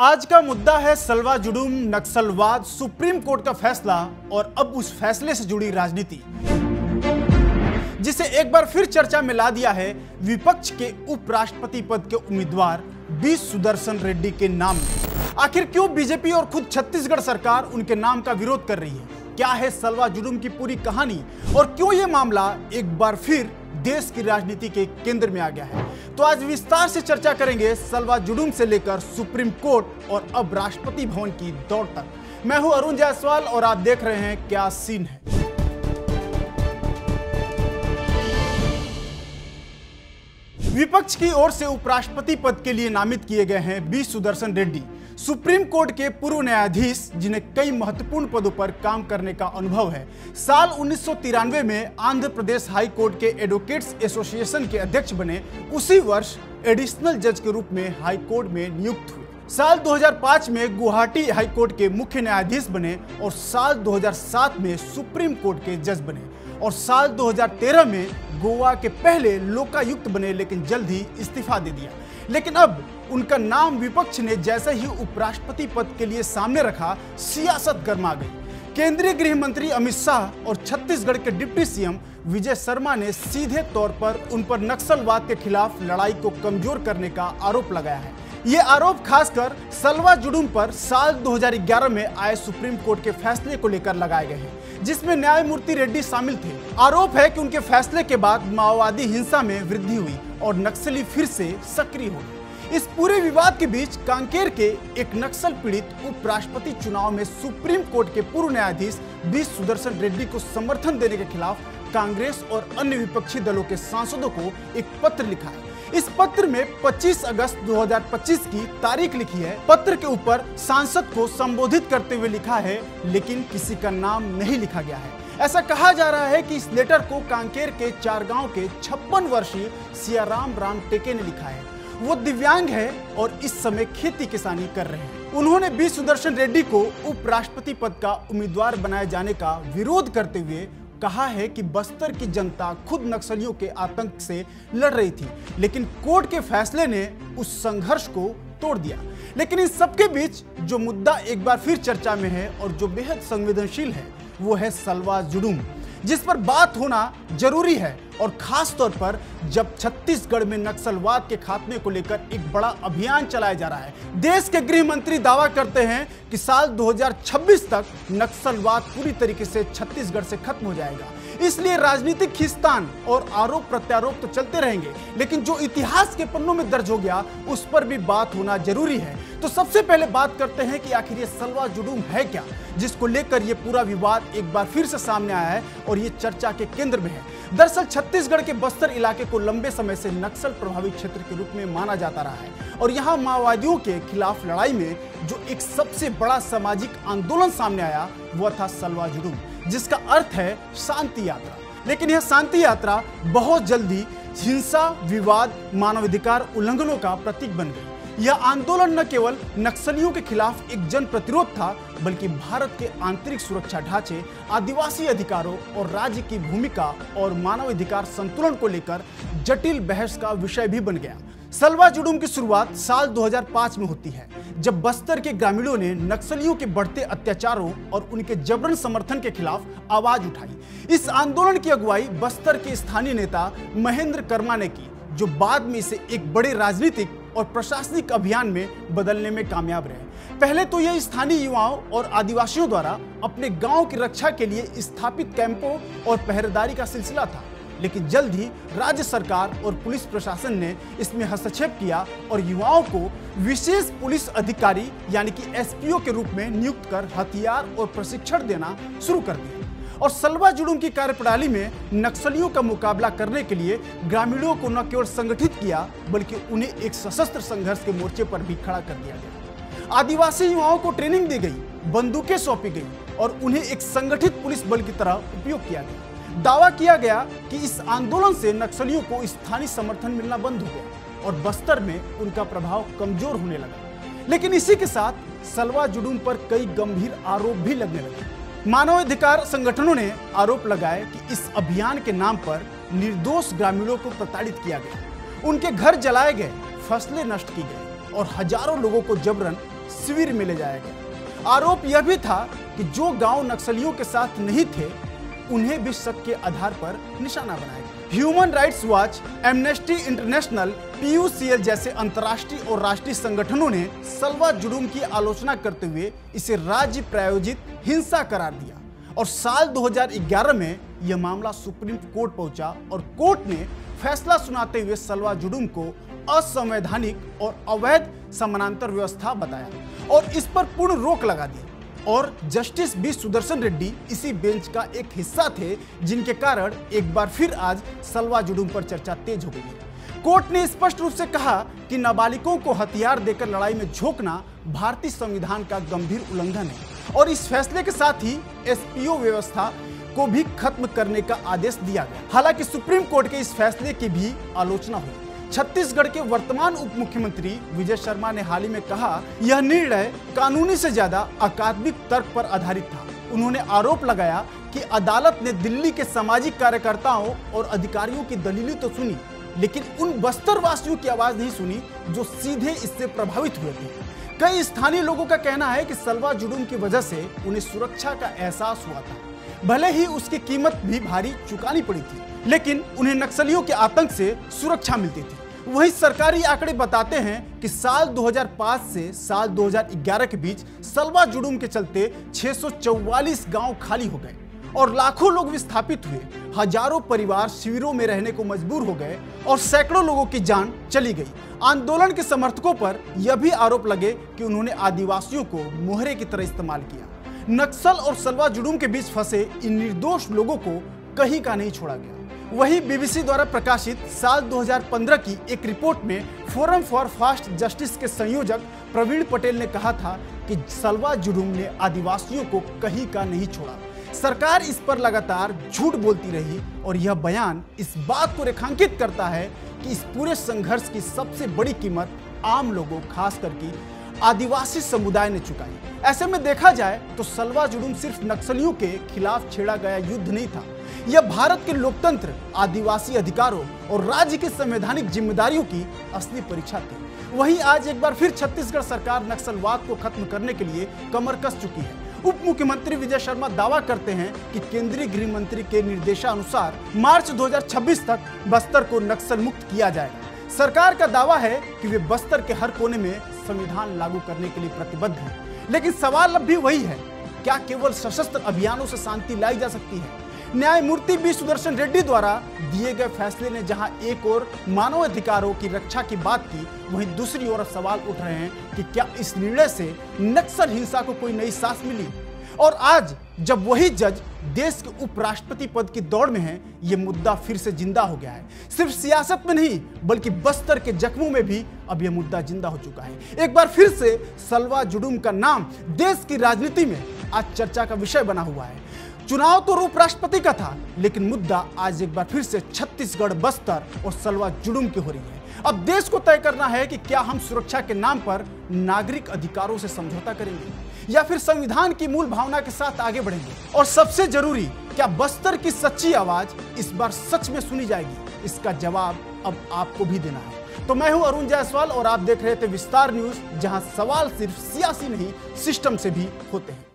आज का मुद्दा है सलवा जुडूम नक्सलवाद, सुप्रीम कोर्ट का फैसला और अब उस फैसले से जुड़ी राजनीति, जिसे एक बार फिर चर्चा में ला दिया है विपक्ष के उपराष्ट्रपति पद के उम्मीदवार बी सुदर्शन रेड्डी के नाम में। आखिर क्यों बीजेपी और खुद छत्तीसगढ़ सरकार उनके नाम का विरोध कर रही है? क्या है सलवा जुडूम की पूरी कहानी और क्यों यह मामला एक बार फिर देश की राजनीति के केंद्र में आ गया है? तो आज विस्तार से चर्चा करेंगे सलवा जुडूम से लेकर सुप्रीम कोर्ट और अब राष्ट्रपति भवन की दौड़ तक। मैं हूं अरुण जायसवाल और आप देख रहे हैं क्या सीन है। विपक्ष की ओर से उपराष्ट्रपति पद के लिए नामित किए गए हैं B Sudarshan Reddy, supreme court के पूर्व न्यायाधीश जिन्हें कई महत्वपूर्ण पदों पर काम करने का अनुभव है। साल 1993 में आंध्र प्रदेश हाई कोर्ट के एडवोकेट्स एसोसिएशन के अध्यक्ष बने। उसी वर्ष एडिशनल जज के रूप में हाई कोर्ट में नियुक्त हुए। साल 2005 में गुवाहाटी हाई कोर्ट के मुख्य न्यायाधीश बने और साल 2007 में सुप्रीम कोर्ट के जज बने और साल 2013 में गोवा के पहले लोकायुक्त बने, लेकिन जल्द ही इस्तीफा दे दिया। लेकिन अब उनका नाम विपक्ष ने जैसे ही उपराष्ट्रपति पद के लिए सामने रखा, सियासत गर्मा गई। केंद्रीय गृह मंत्री अमित शाह और छत्तीसगढ़ के डिप्टी सीएम विजय शर्मा ने सीधे तौर पर उन पर नक्सलवाद के खिलाफ लड़ाई को कमजोर करने का आरोप लगाया है। ये आरोप खासकर सलवा जुडूम पर साल 2011 में आए सुप्रीम कोर्ट के फैसले को लेकर लगाए गए हैं, जिसमें न्यायमूर्ति रेड्डी शामिल थे। आरोप है कि उनके फैसले के बाद माओवादी हिंसा में वृद्धि हुई और नक्सली फिर से सक्रिय हो गए। इस पूरे विवाद के बीच कांकेर के एक नक्सल पीड़ित उपराष्ट्रपति चुनाव में सुप्रीम कोर्ट के पूर्व न्यायाधीश बी सुदर्शन रेड्डी को समर्थन देने के खिलाफ कांग्रेस और अन्य विपक्षी दलों के सांसदों को एक पत्र लिखा है। इस पत्र में 25 अगस्त 2025 की तारीख लिखी है। पत्र के ऊपर सांसद को संबोधित करते हुए लिखा है, लेकिन किसी का नाम नहीं लिखा गया है। ऐसा कहा जा रहा है कि इस लेटर को कांकेर के चारगांव के 56 वर्षीय सियाराम राम टेके ने लिखा है। वो दिव्यांग है और इस समय खेती किसानी कर रहे हैं। उन्होंने बी सुदर्शन रेड्डी को उपराष्ट्रपति पद का उम्मीदवार बनाए जाने का विरोध करते हुए कहा है कि बस्तर की जनता खुद नक्सलियों के आतंक से लड़ रही थी, लेकिन कोर्ट के फैसले ने उस संघर्ष को तोड़ दिया। लेकिन इन सबके बीच जो मुद्दा एक बार फिर चर्चा में है और जो बेहद संवेदनशील है, वो है सलवा जुडूम, जिस पर बात होना जरूरी है। और खास तौर पर जब छत्तीसगढ़ में नक्सलवाद के खात्मे को लेकर एक बड़ा अभियान चलाया जा रहा है। देश के गृह मंत्री दावा करते हैं कि साल 2026 तक नक्सलवाद पूरी तरीके से छत्तीसगढ़ से खत्म हो जाएगा। इसलिए राजनीतिक खींचतान और आरोप प्रत्यारोप तो चलते रहेंगे, लेकिन जो इतिहास के पन्नों में दर्ज हो गया उस पर भी बात होना जरूरी है। तो सबसे पहले बात करते हैं कि आखिर ये सलवा जुडूम है क्या, जिसको लेकर ये पूरा विवाद एक बार फिर से सामने आया है और ये चर्चा के केंद्र में है। दरअसल छत्तीसगढ़ के बस्तर इलाके को लंबे समय से नक्सल प्रभावित क्षेत्र के रूप में माना जाता रहा है और यहाँ माओवादियों के खिलाफ लड़ाई में जो एक सबसे बड़ा सामाजिक आंदोलन सामने आया वह था सलवा जुडूम, जिसका अर्थ है शांति यात्रा। लेकिन यह शांति यात्रा बहुत जल्दी हिंसा, विवाद, मानवाधिकार उल्लंघनों का प्रतीक बन गई। यह आंदोलन न केवल नक्सलियों के खिलाफ एक जन प्रतिरोध था, बल्कि भारत के आंतरिक सुरक्षा ढांचे, आदिवासी अधिकारों और राज्य की भूमिका और मानवाधिकार संतुलन को लेकर जटिल बहस का विषय भी बन गया। सलवा जुडूम की शुरुआत साल 2005 में होती है, जब बस्तर के ग्रामीणों ने नक्सलियों के बढ़ते अत्याचारों और उनके जबरन समर्थन के खिलाफ आवाज उठाई। इस आंदोलन की अगुवाई बस्तर के स्थानीय नेता महेंद्र कर्मा ने की, जो बाद में इसे एक बड़े राजनीतिक और प्रशासनिक अभियान में बदलने में कामयाब रहे। पहले तो यह स्थानीय युवाओं और आदिवासियों द्वारा अपने गांव की रक्षा के लिए स्थापित कैंपों और पहरेदारी का सिलसिला था, लेकिन जल्द ही राज्य सरकार और पुलिस प्रशासन ने इसमें हस्तक्षेप किया और युवाओं को विशेष पुलिस अधिकारी यानी कि एसपीओ के रूप में नियुक्त कर हथियार और प्रशिक्षण देना शुरू कर दिया। और सलवा जुडूम की कार्यप्रणाली में नक्सलियों का मुकाबला करने के लिए ग्रामीणों को न केवल संगठित किया, बल्कि उन्हें एक सशस्त्र संघर्ष के मोर्चे पर भी खड़ा कर दिया गया। आदिवासी युवाओं को ट्रेनिंग दी गई, बंदूकें सौंपी गई और उन्हें एक संगठित पुलिस बल की तरह उपयोग किया गया। दावा किया गया कि इस आंदोलन से नक्सलियों को स्थानीय समर्थन मिलना बंद हो गया और बस्तर में उनका प्रभाव कमजोर होने लगा। लेकिन इसी के साथ सलवा जुडूम पर कई गंभीर आरोप भी लगने लगे। मानवाधिकार संगठनों ने आरोप लगाया कि इस अभियान के नाम पर निर्दोष ग्रामीणों को प्रताड़ित किया गया, उनके घर जलाए गए, फसलें नष्ट की गई और हजारों लोगों को जबरन शिविर में ले जाया गया। आरोप यह भी था कि जो गांव नक्सलियों के साथ नहीं थे उन्हें भी शक के आधार पर निशाना बनाया गया। Human rights watch, amnesty international, PUCL जैसे अंतर्राष्ट्रीय और राष्ट्रीय संगठनों ने सलवा जुडूम की आलोचना करते हुए इसे राज्य प्रायोजित हिंसा करार दिया और साल 2011 में यह मामला सुप्रीम कोर्ट पहुंचा और कोर्ट ने फैसला सुनाते हुए सलवा जुडूम को असंवैधानिक और अवैध समानांतर व्यवस्था बताया और इस पर पूर्ण रोक लगा दी। और जस्टिस बी सुदर्शन रेड्डी इसी बेंच का एक हिस्सा थे, जिनके कारण एक बार फिर आज सलवा जुडूम पर चर्चा तेज हो गई है। कोर्ट ने स्पष्ट रूप से कहा कि नाबालिगों को हथियार देकर लड़ाई में झोंकना भारतीय संविधान का गंभीर उल्लंघन है और इस फैसले के साथ ही SPO व्यवस्था को भी खत्म करने का आदेश दिया गया। हालांकि सुप्रीम कोर्ट के इस फैसले की भी आलोचना हुई। छत्तीसगढ़ के वर्तमान उप मुख्यमंत्री विजय शर्मा ने हाल ही में कहा, यह निर्णय कानूनी से ज्यादा अकादमिक तर्क पर आधारित था। उन्होंने आरोप लगाया कि अदालत ने दिल्ली के सामाजिक कार्यकर्ताओं और अधिकारियों की दलीलें तो सुनी, लेकिन उन बस्तर वासियों की आवाज नहीं सुनी जो सीधे इससे प्रभावित हुए थे। कई स्थानीय लोगों का कहना है कि सलवा जुडूम की वजह से उन्हें सुरक्षा का एहसास हुआ था, भले ही उसकी कीमत भी भारी चुकानी पड़ी थी, लेकिन उन्हें नक्सलियों के आतंक से सुरक्षा मिलती थी। वहीं सरकारी आंकड़े बताते हैं कि साल 2005 से साल 2011 के बीच सलवा जुडूम के चलते 644 गांव खाली हो गए और लाखों लोग विस्थापित हुए। हजारों परिवार शिविरों में रहने को मजबूर हो गए और सैकड़ों लोगों की जान चली गई। आंदोलन के समर्थकों पर यह भी आरोप लगे कि उन्होंने आदिवासियों को मोहरे की तरह इस्तेमाल किया। नक्सल और सलवा जुडूम के बीच फंसे इन निर्दोष लोगों को कहीं का नहीं छोड़ा गया। वहीं BBC द्वारा प्रकाशित साल 2015 की एक रिपोर्ट में फोरम फॉर फास्ट जस्टिस के संयोजक प्रवीण पटेल ने कहा था कि सलवा जुडूम ने आदिवासियों को कहीं का नहीं छोड़ा। सरकार इस पर लगातार झूठ बोलती रही और यह बयान इस बात को रेखांकित करता है कि इस पूरे संघर्ष की सबसे बड़ी कीमत आम लोगों, खास करके आदिवासी समुदाय ने चुकाई। ऐसे में देखा जाए तो सलवा जुडूम सिर्फ नक्सलियों के खिलाफ छेड़ा गया युद्ध नहीं था, यह भारत के लोकतंत्र, आदिवासी अधिकारों और राज्य की संवैधानिक जिम्मेदारियों की असली परीक्षा थी। वहीं आज एक बार फिर छत्तीसगढ़ सरकार नक्सलवाद को खत्म करने के लिए कमर कस चुकी है। उप मुख्यमंत्री विजय शर्मा दावा करते हैं कि केंद्रीय गृह मंत्री के निर्देशानुसार मार्च 2026 तक बस्तर को नक्सल मुक्त किया जाएगा। सरकार का दावा है कि वे बस्तर के हर कोने में संविधान लागू करने के लिए प्रतिबद्ध है, लेकिन सवाल अब भी वही है, क्या केवल सशस्त्र अभियानों से शांति लाई जा सकती है? न्यायमूर्ति बी सुदर्शन रेड्डी द्वारा दिए गए फैसले ने जहां एक और मानव अधिकारों की रक्षा की बात की, वहीं दूसरी ओर सवाल उठ रहे हैं कि क्या इस निर्णय से नक्सल हिंसा को कोई नई सांस मिली? और आज जब वही जज देश के उपराष्ट्रपति पद की दौड़ में है, ये मुद्दा फिर से जिंदा हो गया है। सिर्फ सियासत में नहीं बल्कि बस्तर के जख्मों में भी अब यह मुद्दा जिंदा हो चुका है। एक बार फिर से सलवा जुडूम का नाम देश की राजनीति में आज चर्चा का विषय बना हुआ है। चुनाव तो उपराष्ट्रपति का था, लेकिन मुद्दा आज एक बार फिर से छत्तीसगढ़, बस्तर और सलवा जुडूम की हो रही है। अब देश को तय करना है कि क्या हम सुरक्षा के नाम पर नागरिक अधिकारों से समझौता करेंगे या फिर संविधान की मूल भावना के साथ आगे बढ़ेंगे। और सबसे जरूरी, क्या बस्तर की सच्ची आवाज इस बार सच में सुनी जाएगी? इसका जवाब अब आपको भी देना है। तो मैं हूं अरुण जायसवाल और आप देख रहे थे विस्तार न्यूज, जहां सवाल सिर्फ सियासी नहीं सिस्टम से भी होते हैं।